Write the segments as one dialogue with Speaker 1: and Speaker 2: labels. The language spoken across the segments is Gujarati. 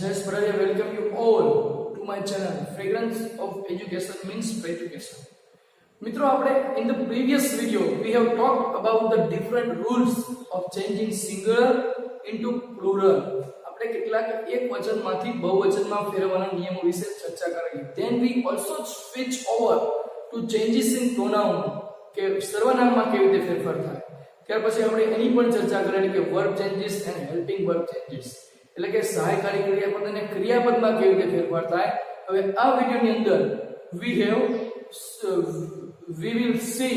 Speaker 1: Jayesh Bararia welcome you all to my channel Fragrance of Education means Education. મિત્રો આપણે in the previous video we have talked about the different rules of changing singular into plural. આપણે કેટલાક એક વચનમાંથી બહુવચનમાં ફેરવવાના નિયમો વિશે ચર્ચા કરી. Then we also switch over to changes in pronoun કે સર્વનામમાં કેવી રીતે ફેરફાર થાય. ત્યાર પછી આપણે એની પણ ચર્ચા કરેલી કે verb changes and helping verb changes. એટલે કે સહાયકારી ક્રિયાપદ અને ક્રિયાપદમાં કેવી રીતે ફેરફાર થાય. હવે આ વિડિયોની અંદર we will see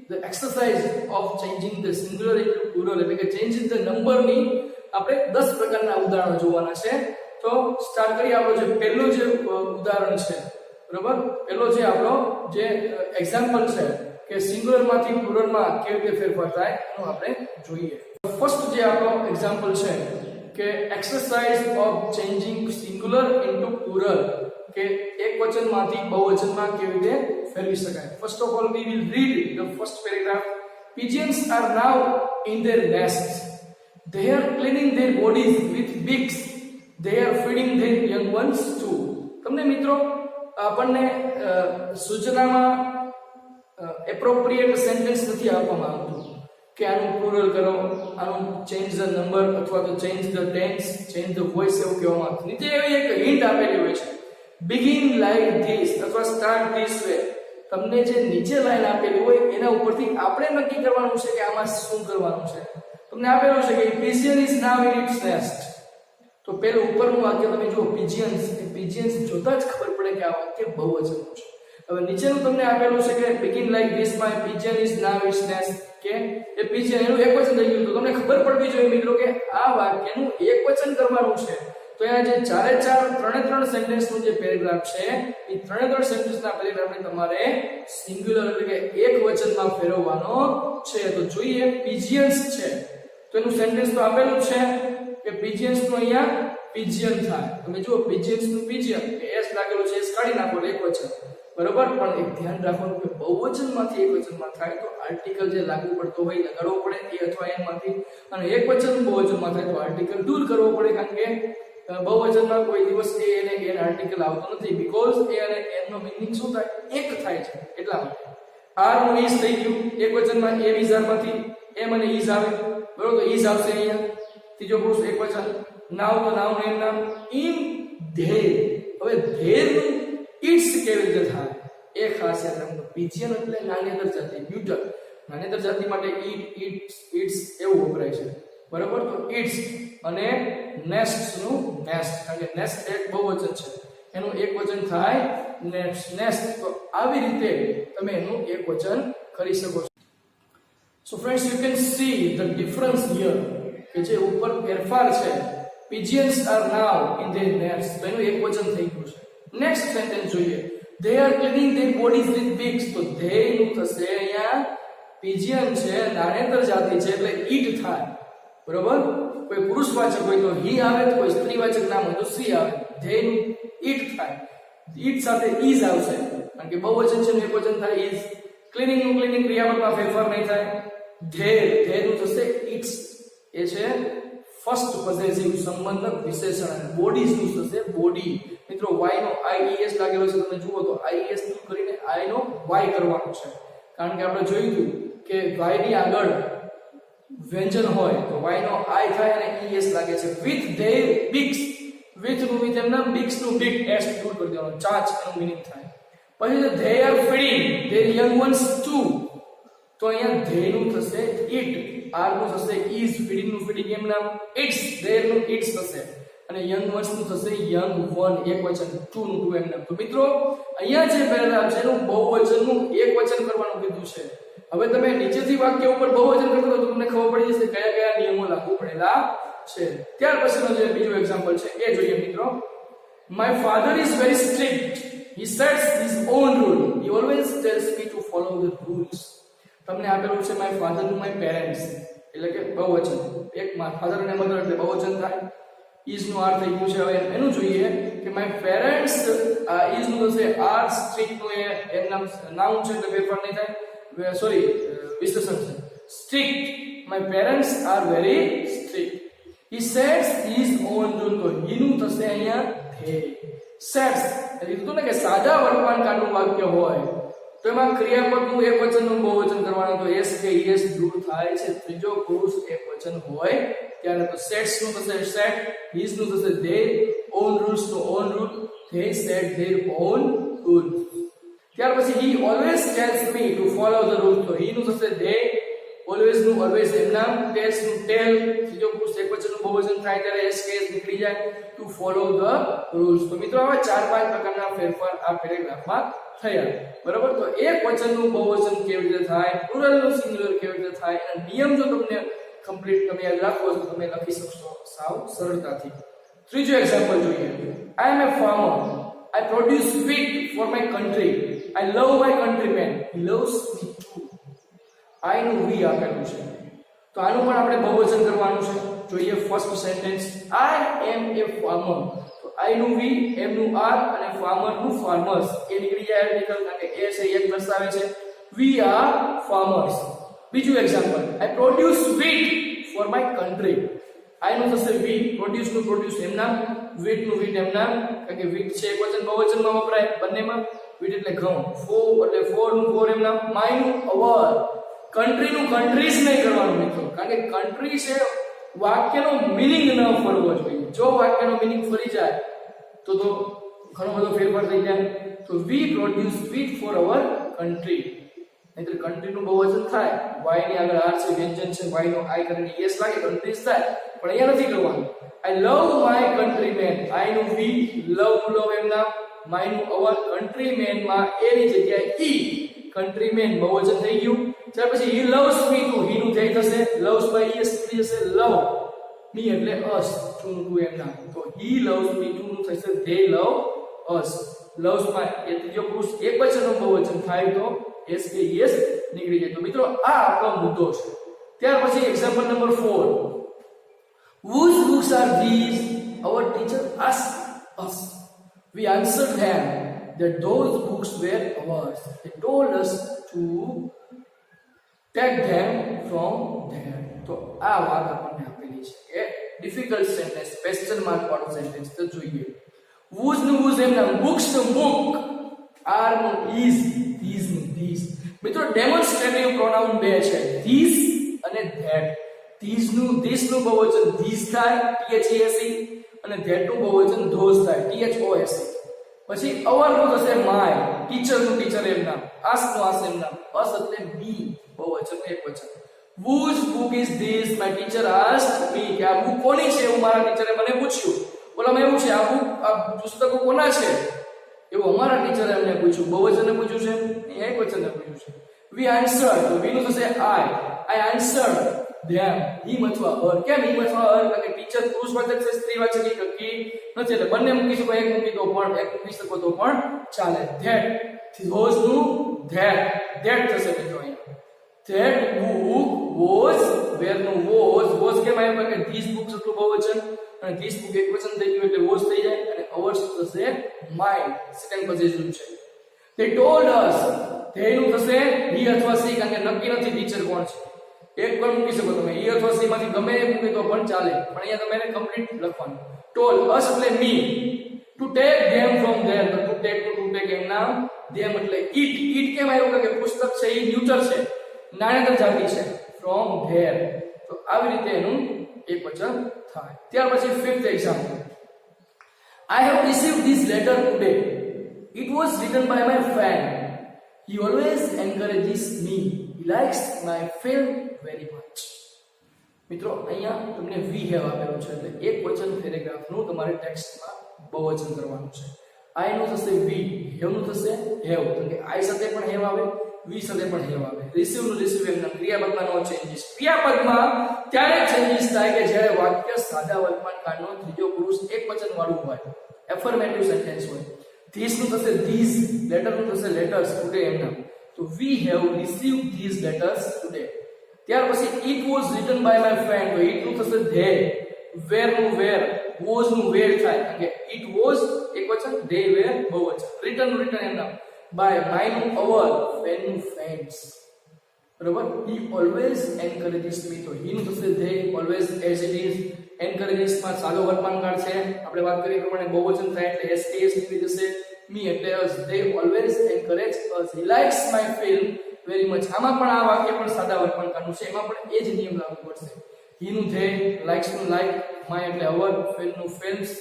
Speaker 1: the exercise of changing the singular into plural, એટલે કે changing the number ની આપણે 10 પ્રકારના ઉદાહરણો જોવાના છે. તો સ્ટાર્ટ કરીએ. આપણો જે પહેલું જે ઉદાહરણ છે, બરાબર, પહેલો જે આપણો જે એક્ઝામ્પલ છે કે સિંગ્યુલર માંથી પ્લુરલ માં કેવી રીતે ફેરફાર થાય એનું આપણે જોઈએ. ફર્સ્ટ જે આપણો એક્ઝામ્પલ છે કે exercise of changing singular into plural, કે એક વચનમાંથી બહુવચનમાં કેવી રીતે ફેરવી શકાય. First of all we will read the first paragraph. Pigeons are now in their nests. They are cleaning their bodies with beaks. They are feeding their young ones too. તમને મિત્રો આપણને સૂચનામાં એપ્રોપ્રિએટ સેન્ટેન્સ નથી આપવામાં આવતું કે આનું પ્લુરલ કરો, આનું ચેન્જ ધ નંબર અથવા તો change the tense, change the voice એવું કહેવામાં આવતું. નીચે એવી એક હિન્ટ આપેલી હોય છે, begin like this અથવા start this way. તમને જે નીચે લાઈન આપેલી હોય એના ઉપરથી આપણે નક્કી કરવાનું છે કે આમાં શું કરવાનું છે. તમને આપેલું છે કે pigeon is now in its nest. તો પેલું ઉપરનું વાક્ય તમે જુઓ pigeons, એ pigeons જોતા જ ખબર પડે કે આ વાક્ય બહુવચનનું છે. હવે નીચેનું તમને આપેલું છે કે begin like this, my pigeon is now its nest, કે એ pigeon એનું એકવચન થઈ ગયું. તો તમને ખબર પડવી જોઈએ મિત્રો કે આ વાક્યનું એકવચન કરવાનું છે. તો અહીંયા જે ત્રણે સેન્ટેન્સનું જે પેરેગ્રાફ છે એ ત્રણ સેન્ટેન્સના પેરેગ્રાફને તમારે સિંગ્યુલર એટલે કે એક વચનમાં ફેરવવાનો છે. તો જોઈએ pigeons છે તો એનું સેન્ટેન્સ તો આપેલું છે કે pigeons નું અહીંયા pigeon થાય. તમે જુઓ pigeons નું pigeon કે s લાગેલું છે, s કાઢી નાખો એટલે એક વચન, બરોબર. પણ એક ધ્યાન રાખવાનું કે બહુવચનમાંથી એક વચનમાં થાય તો આર્ટિકલ જે લાગુ પડતો હોય લગાડવો પડે એ અથવા એન માંથી, અને એક વચન બહુવચનમાં થાય તો આર્ટિકલ દૂર કરવો પડે. કારણ કે બહુવચનમાં કોઈ દિવસ એ અને એન આર્ટિકલ આવતો નથી, બીકોઝ એ અને એન નો મીનિંગ શું થાય, એક થાય છે. એટલા માટે આર નું ઇઝ થઈ ગયું એક વચનમાં, એ ઇઝ આર માંથી એમ અને ઇઝ આવે, બરોબર. તો ઇઝ આવશે અહીંયા ત્રીજો પુરુષ એક વચન. નાઉ તો નાઉન એમ નામ. ઇન ધેર, હવે ધેર નું ઇટ્સ કેવી રીતે થાય એ ખાસ યાદ રાખવું. પિજિયન એટલે નાન્યતર જાતિ, ન્યુટર. નાન્યતર જાતિ માટે ઇટ્સ એવું વપરાય છે, બરાબર. તો ઇટ્સ અને નેસ્ટ નું નેસ્ટ, કારણ કે નેસ્ટ એક બહુવચન છે, એનું એક વચન થાય નેસ્ટ. તો આવી રીતે તમે એનું એક વચન કરી શકો છો. So friends you can see the difference here, કે જે ઉપર ફેરફાર છે. pigeons are now in their nests, તો એનું એક વચન થઈ ગયું છે. નેક્સ્ટ સેન્ટેન્સ જોઈએ. they are cleaning their bodies with beaks, તો they નું થશે અહીંયા pigeon છે, નાનેતર જાતિ છે એટલે it થાય, બરોબર. કોઈ પુરુષવાચક હોય તો he આવે, તો કોઈ સ્ત્રીવાચક નામ હોય તો she આવે. they નું it થાય, it સાથે is આવશે કારણ કે બહુવચન છે, એક વચન થાય is. ક્લીનિંગ નું ક્લીનિંગ ક્રિયાપદમાં ફેરફાર નહીં થાય. they નું થશે its, એ છે ફર્સ્ટ પોઝેસિવ સંબંધક વિશેષણ. અને બોડીઝ નું થશે બોડી. મિત્રો y નો ies લાગેલો છે, તમે જુઓ તો ies દૂર કરીને i નો y કરવાનો છે, કારણ કે આપણે જોયું હતું કે y ની આગળ વ્યંજન હોય તો y નો i થાય અને es લાગે છે. with their beaks, with નું with એમના beaks નું beak s દૂર કરી દેવાનો, ચાંચ એનું મીનિંગ થાય. પછી they are feeding their young ones too, તો અહીંયા they નું થશે it, r નું થશે is, feeding નું feeding એમ નામ, its, their નું its થશે, અને young ones નું થશે young one એક વચન, two નું two એમ નામ. તો મિત્રો અહીંયા જે પેરેગ્રાફ છે એનું બહુવચનનું એક વચન કરવાનું કીધું છે. હવે તમે નીચેથી વાક્ય ઉપર બહુવચન કરશો તો તમને ખબર પડી જશે કયા કયા નિયમો લાગુ પડેલા છે. ત્યાર પછીનો જે બીજો એક્ઝામ્પલ છે એ જોઈએ મિત્રો. my father is very strict, he sets his own rule, he always tells me to follow the rules. તમને આપેલું છે my father નું my parents એટલે કે બહુવચન. એક ફાધર અને મધર એટલે બહુવચન થાય. is નું r થઈ ગયું છે. હવે એનું જોઈએ કે my parents, is નું થશે r, strict નું એ નામ નાઉન છે એટલે ફેરફાર નહીં થાય, સોરી વિશેષણ છે. strict, my parents are very strict. he sets his own rule. તો he નું થશે અહીંયા they. sets એટલે કીધું ને કે સાદા વર્તમાન કાળનું વાક્ય હોય તો એમાં ક્રિયાપદનું એકવચનનું બહુવચન કરવાનું. તો s કે es દૂર થાય છે, ત્રીજો પુરુષ એકવચન હોય ત્યારે. તો sets નું થશે set, his નું થશે they, own rules નું own rule, they set their own rules. ત્યાર પછી he always tells me to follow the rules. તો he નું થશે they, always નું always એમ નામ, tells નું tell, ત્રીજો પુરુષ એકવચનનું બહુવચન થાય ત્યારે s કે s નીકળી જાય, to follow the rules. તો મિત્રો આવા 4-5 પ્રકારના ફેરફાર આ પેરેગ્રાફમાં થયા. બરાબર. તો એક વચનનું બહુવચન કેવી રીતે થાય, પ્લુરલનું સિંગ્યુલર કેવી રીતે થાય, એના નિયમ જો તમને કમ્પ્લીટ તમે યાદ રાખો તો તમે લખી શકશો સાવ સરળતાથી. ત્રીજો એક્ઝામ્પલ જોઈએ. I am a farmer. I produce wheat for my country. I love my countrymen. He loves me too. I નું we આપેલું છે તો આનું પણ આપણે બહુવચન કરવાનું છે. જોઈએ first sentence, I am a farmer. તો I નું we, m નું are અને farmer નું farmers એ નીકળી જાય આર્ટિકલ, કારણ કે એ છે એક દર્શાવે છે. We are farmers. બીજું example, I produce wheat for my country. I નું થશે we, produce નું produce એમ નામ, wheat નું wheat એમ નામ, કારણ કે wheat છે એકવચન બહુવચનમાં વપરાય બંનેમાં. wheat એટલે ઘઉં, for એટલે for નું for એમ નામ, my નું our, country નું countries નહીં કરવાનું મિત્રો, કારણ કે country છે વાક્યનો મીનિંગ ન ફરવો જોઈએ. જો વાક્યનો મીનિંગ ફરી જાય તો ઘણો બધો ફેરફાર થઈ જાય. તો we produce wheat for our country. નહીતર country નું બહુવચન થાય, y ની આગળ r છે વ્યંજન છે, y નો i કરીને s લાગે countries થાય, પણ અહીંયા નથી કરવાનું. I love my countrymen. I નું we, love એમ નામ, my નું our, countrymen માં a ની જગ્યાએ e, countrymen બહુવચન થઈ ગયું. ત્યાર પછી he loves me too. he નું they થશે, loves by es નીકળી જશે, love me એટલે us, to નું to એમ નામ. તો he loves me too નું થશે they love us. loves my એ ત્રીજો પુરુષ એકવચનનું બહુવચન થાય તો s કે es નીકળી જાય. તો મિત્રો આ આપણો મુદ્દો છે. ત્યાર પછી example number 4, whose books are these? Our teacher asked us. We answered them that those books were ours. They told us to take them from there. તો આ વાત આપણને આપેલી છે કે ડિફિકલ્ટ સેન્ટેન્સ, ક્વેશ્ચન માર્ક વાળો સેન્ટેન્સ. તો જોઈએ whose નું whose એમ નામ, books નું book, are નું is, these નું these. મિત્રો ડેમોન્સ્ટ્રેટિવ પ્રોનાઉન બે છે, this અને that. these નું this નું બહુવચન these થાય these, અને that નું બહુવચન those થાય thos. પછી our નું થશે my, teacher નું teacher એમ નામ, ask નું ask એમ નામ, us એટલે me બહુવચન એકવચન. whose book is this? My teacher asked me. કે આ બુક કોની છે એવું મારા ટીચરે મને પૂછ્યું. બોલામાં એવું છે આ બુક આ પુસ્તકો કોના છે એવું અમારા ટીચરે અમને પૂછ્યું. બહુવચનને પૂછ્યું છે, એકવચનને પૂછ્યું છે. we answered. તો we નું થશે I answered them. him અથવા her. કેમ him અથવા her? કારણ કે ટીચર પુરુષવાચક છે, સ્ત્રીવાચક નથી એટલે બંને મૂકી શકો, એક મૂકી દો પણ એક મૂકી શકો તો પણ ચાલે. that those નું that થશે મિત્રો અહીંયા. that book was, where નું was કેમ આવ્યું? કારણ કે these books એટલું બહુવચન અને these book એકવચન થઈ ગયું એટલે was થઈ જાય, અને ours થશે mine, સેકન્ડ પોઝિશન છે. they told us. they નું થશે he અથવા she, કારણ કે નક્કી નથી ટીચર કોણ છે. એક પણ મૂકી શકો તમે, he અથવા she માંથી ગમે એક મૂકી તો પણ ચાલે, પણ અહીંયા તમારે કમ્પ્લીટ લખવાનું. told us એટલે me, to take them from there. તો to take એમ નામ, them એટલે it કેમ આવ્યું? કારણ કે પુસ્તક છે એ ન્યુટર છે, નાણ્યતર જાતિ છે, from there. તો આવી રીતે એનું એકવચન થાય. ત્યાર પછી fifth example, I have received this letter today. It was written by my friend. He always encourages me. He likes my film very much. મિત્રો અહીંયા તમને we have આપેલું છે એટલે એકવચન પેરેગ્રાફનું તમારે ટેક્સ્ટમાં બહુવચન કરવાનું છે. I નું થશે we, have નું થશે have, કારણ કે I સાથે પણ have આવે, we સાથે પણ have આવે. receive નું receive એમના, ક્રિયાપદમાં નો ચેન્જીસ. ક્રિયાપદમાં ત્યારે ચેન્જીસ થાય કે જ્યારે વાક્ય સાદા વર્તમાન કાળનો ત્રીજો પુરુષ એકવચન વાળું હોય, એફર્મેટિવ સેન્ટેન્સ હોય. this નું થશે these, letter નું થશે letters, today એમના. તો we have received these letters today. ત્યાર પછી it was written by my friend. તો it નું થશે they, where નું where, was નું where થાય, કે it was એકવચન, they were બહુવચન. written નું written એમના, by, my નું our, friend નું friends. બરાબર. he always encourages me. તો he નું થશે they, always as it is, encourages માં સાદો વર્તમાનકાળ છે. આપણે વાત કરી પ્રમાણે બહુવચન થાય એટલે SKS નીકળી જશે. me એટલે us. they always encourage us. he likes my film very much. આમાં પણ આ વાક્ય પણ સાદા વર્તમાનકાળનું છે, એમાં પણ એ જ નિયમ લાગુ પડશે. he નું they, likes નું like, my એટલે our, film નું films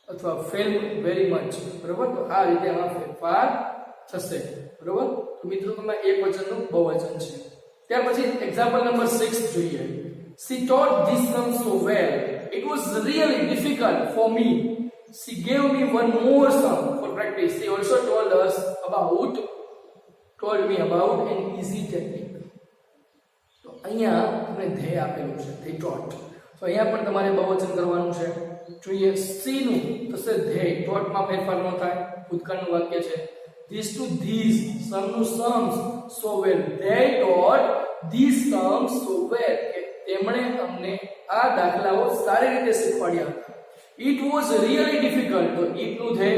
Speaker 1: અથવા film very much. બરોબર, તો આ રીતે આમાં ફેરફાર થશે. બરોબર, તો મિત્રો તમે એક વચનનું બહુવચન છે. ત્યાર પછી એક્ઝામ્પલ નંબર 6 જોઈએ. she taught this sum so well it was really difficult for me. she gave me one more sum for practice. she also told me about an easy technique. તો અહીંયા તમને they આપેલું છે, they taught. તો અહીંયા પણ તમારે બહુવચન કરવાનું છે. જોઈએ she નું થશે they, taught માં ફેરફાર ન થાય, ભૂતકાળનું વાક્ય છે. this to these, sum નું sums, so well. they taught these sums so well. તેમણે અમને આ દાખલાઓ સારી રીતે શીખવાડ્યા હતા. it was really difficult. તો it નું they,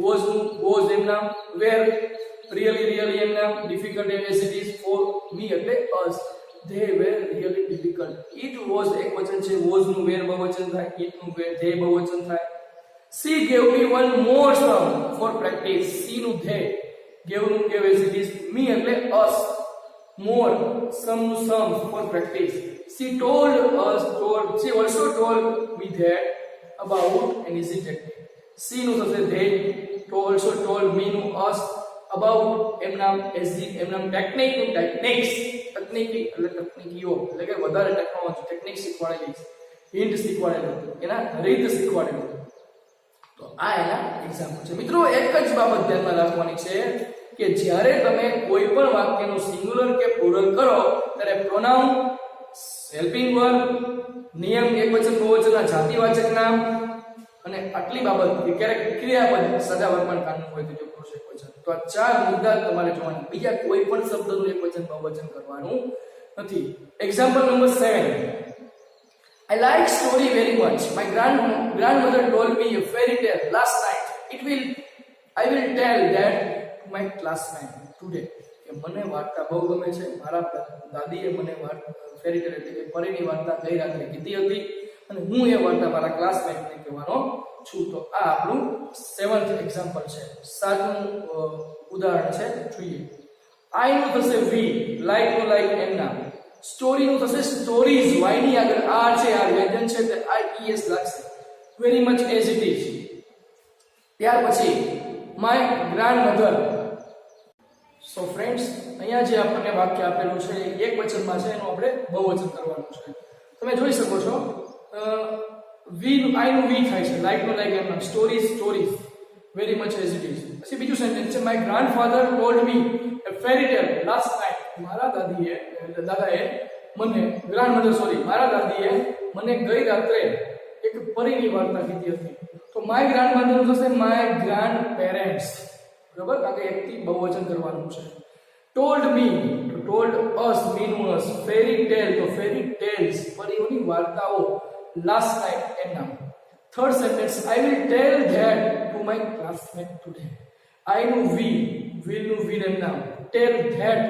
Speaker 1: was એમ નામ, where really એમ નામ, difficult as it is for me એટલે us. they were really difficult. it was એક વચન છે, was નું where બહુવચન થાય, it નું where they બહુવચન થાય. she gave me one more sum for practice. she નું they, gave નું gave as it is, me એટલે us, more, some sums for practice. she also told me that about an easy technique. she નું થશે they, also told me નું us, about એમના technique નું techniques, તકનીકી એટલે તકનીકીઓ એટલે કે વધારે ટેકનોલોજી, ટેકનિક શીખવાડેલી, હિન્ટ શીખવાડેલું, એના રીત શીખવાડેલું. તો આ એના એક્ઝામ્પલ છે. મિત્રો એક જ બાબત ધ્યાનમાં રાખવાની છે કે જ્યારે તમે કોઈ પણ વાક્યનું સિંગ્યુલર કે પ્લુરલ કરો ત્યારે પ્રોનાઉન, હેલ્પિંગ વર્બ, નિયમ એકવચન બહુવચનના જાતિવાચક નામ અને આટલી બાબત કે ક્યારેક ક્રિયાપદ સાદા વર્તમાન કાળનું હોય તો પુરુષ એકવચન. તો આ ચાર મુદ્દા તમારે જોવાના, બીજા કોઈ પણ શબ્દનું એકવચન બહુવચન કરવાનું નથી. Example number 7. I like story very much. My grandmother told me a fairy tale last night. I will tell that to my classmate today. કે મને વાર્તા બહુ ગમે છે. મારા દાદીએ મને ફેરી ટેલ એટલે કે પરીની વાર્તા ગઈ રાત્રે કીધી હતી અને હું એ વાર્તા મારા ક્લાસમેટને કહેવાનો છું. તો આ આપણું 7th એક્ઝામ્પલ છે, 7મું ઉદાહરણ છે. જોઈએ I નું થશે we, like નું like એમ નામ, સ્ટોરી નું થશે સ્ટોરીઝ, y ની આગળ r છે, r વ્યંજન છે એટલે ies લાગશે, very much as it is. ત્યાર પછી my grandmother. સો ફ્રેન્ડ્સ, અહીંયા જે આપણને વાક્ય આપેલું છે એક વચનમાં છે, એનું આપણે બહુવચન કરવાનું છે. તમે જોઈ શકો છો I નું we થાય છે, like નું like M, stories, very much as it is. પછી બીજું સેન્ટેન્સ છે my grandfather told me a fairy tale last night. મારા દાદાએ મને ગઈ રાત્રે એક પરીની વાર્તા કીધી હતી. તો my grandmother નું થશે my grandparents. બરાબર, કારણ કે એકથી બહુવચન કરવાનું છે. told me, તો told us, me નું us, fairy tale તો fairy tales, પરીઓની વાર્તાઓ, last night એમ નામ. Third sentence I will tell that to my classmate today. I નું we, will નું will એમ નામ, tell that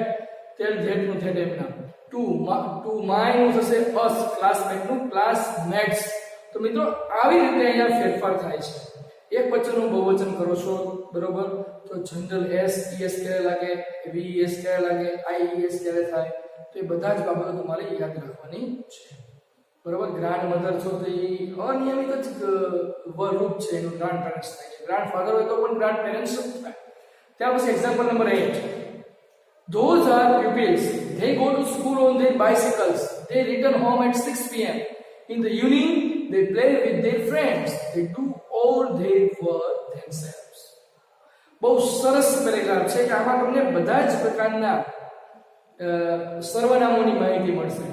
Speaker 1: નું that એમ નામ. to my નું થશે us, classmate નું classmates. તો મિત્રો આવી રીતે અહીંયા ફેરફાર થાય છે. એક વચનનું બહુવચન કરો છો, બરોબર, તો જનરલ s ક્યારે લાગે, ves ક્યારે લાગે, ies ક્યારે થાય, તો એ બધા જ બાબતો તમારે યાદ રાખવાની છે. બરોબર, ગ્રાન્ડ મધર છો તો એ અનિયમિત જ રૂપ છે, એનું ગ્રાન્ડ પેરેન્ટ્સ થાય છે. ગ્રાન્ડ ફાધર હોય તો પણ ગ્રાન્ડ પેરેન્ટ્સ થાય. ત્યાર પછી example number 8. Those are pupils. They go to school on their bicycles. They return home at 6 p.m. In the evening, they play with their friends. They do all their work themselves. બહુ સરસ પેરેગ્રાફ છે કે આમાં તમને બધા જ પ્રકારના સર્વનામોની માહિતી મળશે.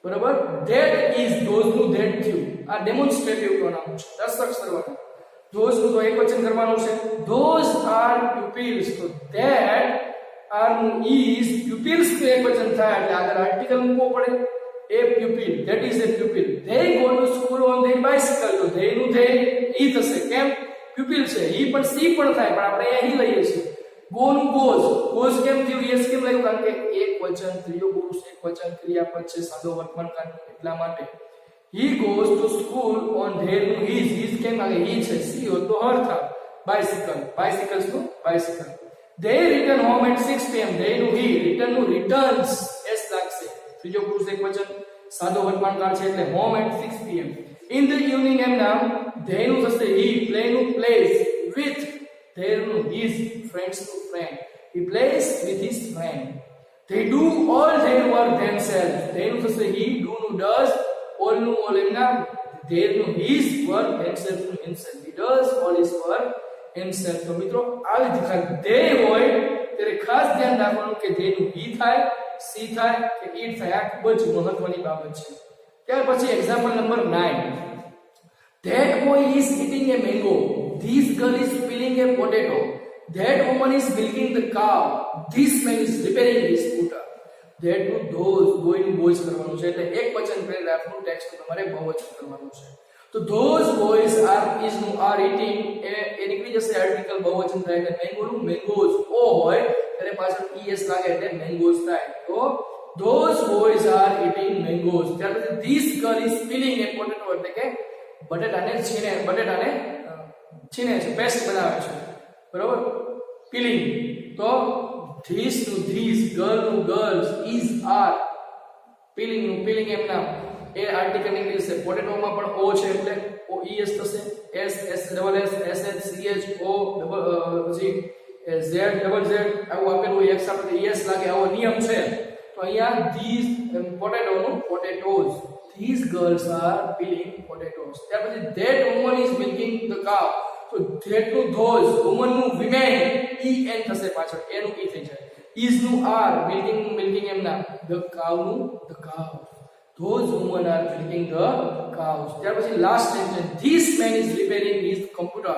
Speaker 1: બરાબર, that is, those નું that થયું, આ ડેમોન્સ્ટ્રેટિવ પ્રોનાઉન છે, દર્શક સર્વનામ. those નું તો એકવચન કરવાનું છે. those are pupils, તો that are નું is, pupils તો એકવચન થાય એટલે આગળ આર્ટિકલ મૂકવો પડે. a pupil, that is a pupil. they go to school on their bicycle, તો they નું they ઈ થશે. કેમ? pupil છે, ઈ પણ સી પણ થાય, પણ આપણે અહીં લઈએ છીએ. go નું goes કેમ થયું, yes કેમ લાગ્યું? કારણ કે એક વચન, ત્રીજો પુરુષ એક વચન, ક્રિયાપદ છે, સાદો વર્તમાન કાળ, એટલા માટે. he goes to school on their his કેમ લાગે he છે સી હો તો હર થાય bicycle bicycles નું bicycle they return home at 6 pm they નું he return નું returns s લાગશે ત્રીજો પુરુષ એકવચન સાદો વર્તમાન કાળ છે એટલે home at 6 pm in the evening એમ નામ they નું થશે he play નું plays with their નું his friends નું friend he plays with his friend they do all their work themselves they નું થશે he do નું does all નું all એમ નામ their નું his work themselves નું himself he does all his work himself તો મિત્રો આવી રીતે they હોય ત્યારે ખાસ ધ્યાન રાખવાનું કે they નું he થાય સી થાય કે it થાય આ ખૂબ જ મહત્વની બાબત છે ત્યાર પછી example number 9 that boy is eating a mango this girl is peeling a potato that woman is milking the cow this man is repairing his scooter that નું those boy નું boys કરવાનું છે એટલે એક વચન પેરેગ્રાફનું ટેક્સ્ટ તમારે બહુવચન કરવાનું છે તો those boys are is નું are eating એ નીકળી જશે આર્ટિકલ બહુવચન થાય એટલે mango નું mangoes ઓ હોય ત્યારે પાછળ es લાગે એટલે mangoes થાય તો those boys are eating mangoes ત્યાર પછી this girl is peeling a potato એટલે કે બટેટાને છીણે છે પેસ્ટ બનાવે છે બરોબર peeling તો this નું this girl નું girls is are peeling નું peeling એમ નામ એ આર્ટિકલ નીકળી જશે પોટેટો માં પણ o છે એટલે o es થશે s s double s s h c h o double પછી z ડબલ z આવું આપેલું હોય એક સાથે es લાગે આવો નિયમ છે તો અહીંયા these પોટેટો નું potatoes these girls are peeling potatoes ત્યાર પછી that woman is milking the cow તો that નું those woman નું women en થશે પાછળ એ નું e થઈ જાય is નું are milking એમ ના the cow નું the cow those women are milking the cows ત્યાર પછી last sentence this man is repairing his computer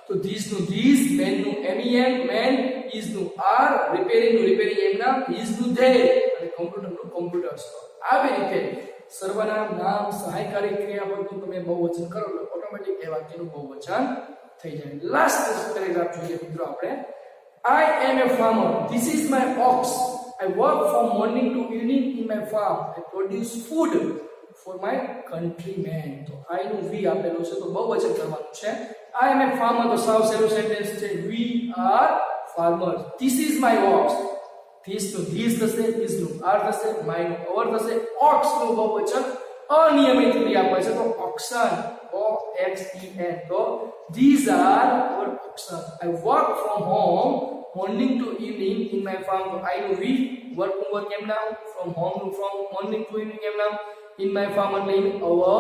Speaker 1: તો this નું this man નું men man is નું are repairing એમ ના is નું they અને computer નું computers આવી રીતે સર્વનામ નામ સહાયકારી ક્રિયાપદનું તમે બહુવચન કરો એટલે ઓટોમેટિક એ વાક્યનું બહુવચન થઈ જાય લાસ્ટ પેરેગ્રાફ જોઈએ મિત્રો આપણે I am a farmer this is my ox I work from morning to evening in my farm I produce food for my countrymen તો I નું we આપેલું છે તો બહુવચન કરવાનું છે I am a farmer તો સાવ સહેલું સેન્ટેન્સ છે we are farmers this is my ox this નું this થશે is નું are થશે my નું our થશે ox નું બહુવચન અનિયમિત ક્રિયા હોય છે તો oxen o x e n તો these are our oxen I work from home morning to evening in my farm તો I નું we work કેમ નામ from home નું from morning to evening કેમ નામ in my farm એટલે in our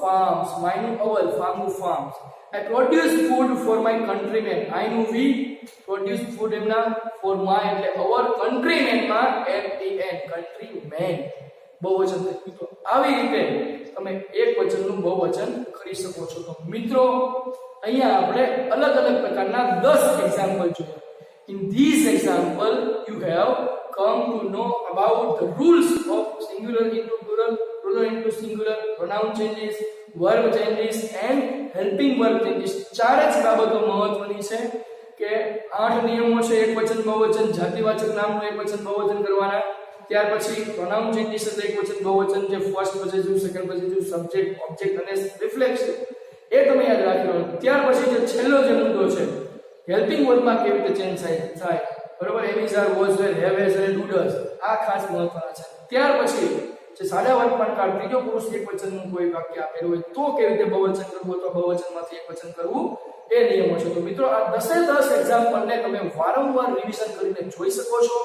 Speaker 1: farms my નું our farm નું farms I produce food for my countrymen I નું we produce food એમ નામ for my એટલે our countrymen માં m e n countrymen બહુવચન મિત્રો આવી રીતે તમે એક વચનનું બહુવચન કરી શકો છો તો મિત્રો અહીંયા આપણે અલગ અલગ પ્રકારના 10 એક્ઝામ્પલ જોયા in this example you have come to know about the rules of singular into plural into singular pronoun changes verb changes and helping verb changes ચાર જ બાબતો મહત્વની છે કે 8 નિયમો છે એકવચન બહુવચન જાતિવાચક નામનું એકવચન બહુવચન કરવાના ત્યાર પછી પ્રોનાઉન ચેન્જીસ એટલે એકવચન બહુવચન જે first positive second positive subject object અને રિફ્લેક્સ એ તમે યાદ રાખવાનું ત્યાર પછી જે છેલ્લો જે મુદ્દો છે હેલ્પિંગ વર્બમાં કેવી રીતે ચેન્જ થાય બરોબર એમ is are was were have has અને ડુ ડઝ આ ખાસ મહત્વના છે ત્યાર પછી જે સાદા વર્તમાન કાળ ત્રીજો પુરુષ એકવચનનું કોઈ વાક્ય આપેલું હોય તો કેવી રીતે બહુવચન કરવું અથવા બહુવચનમાંથી એકવચન કરવું એ નિયમો છે તો મિત્રો આ 10 એક્ઝામ્પલને તમે વારંવાર રિવિઝન કરીને જોઈ શકો છો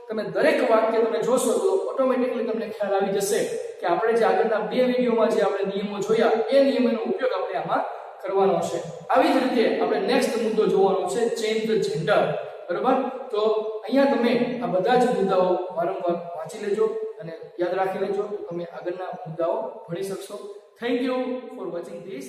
Speaker 1: તમે દરેક વાક્ય તમે જોશો તો ઓટોમેટિકલી તમને ખ્યાલ આવી જશે કે આપણે જે આગળના બે વિડિયોમાં જે આપણે નિયમો જોયા એ નિયમોનો ઉપયોગ આપણે આમાં કરવાનો છે આવી જ રીતે આપણે નેક્સ્ટ મુદ્દો જોવાનો છે ચેન્જ ધ જેન્ડર બરાબર તો અહીંયા તમે આ બધા જ મુદ્દાઓ વારંવાર વાંચી લેજો અને યાદ રાખી લેજો તો તમે આગળના મુદ્દાઓ ભણી શકશો thank you for watching this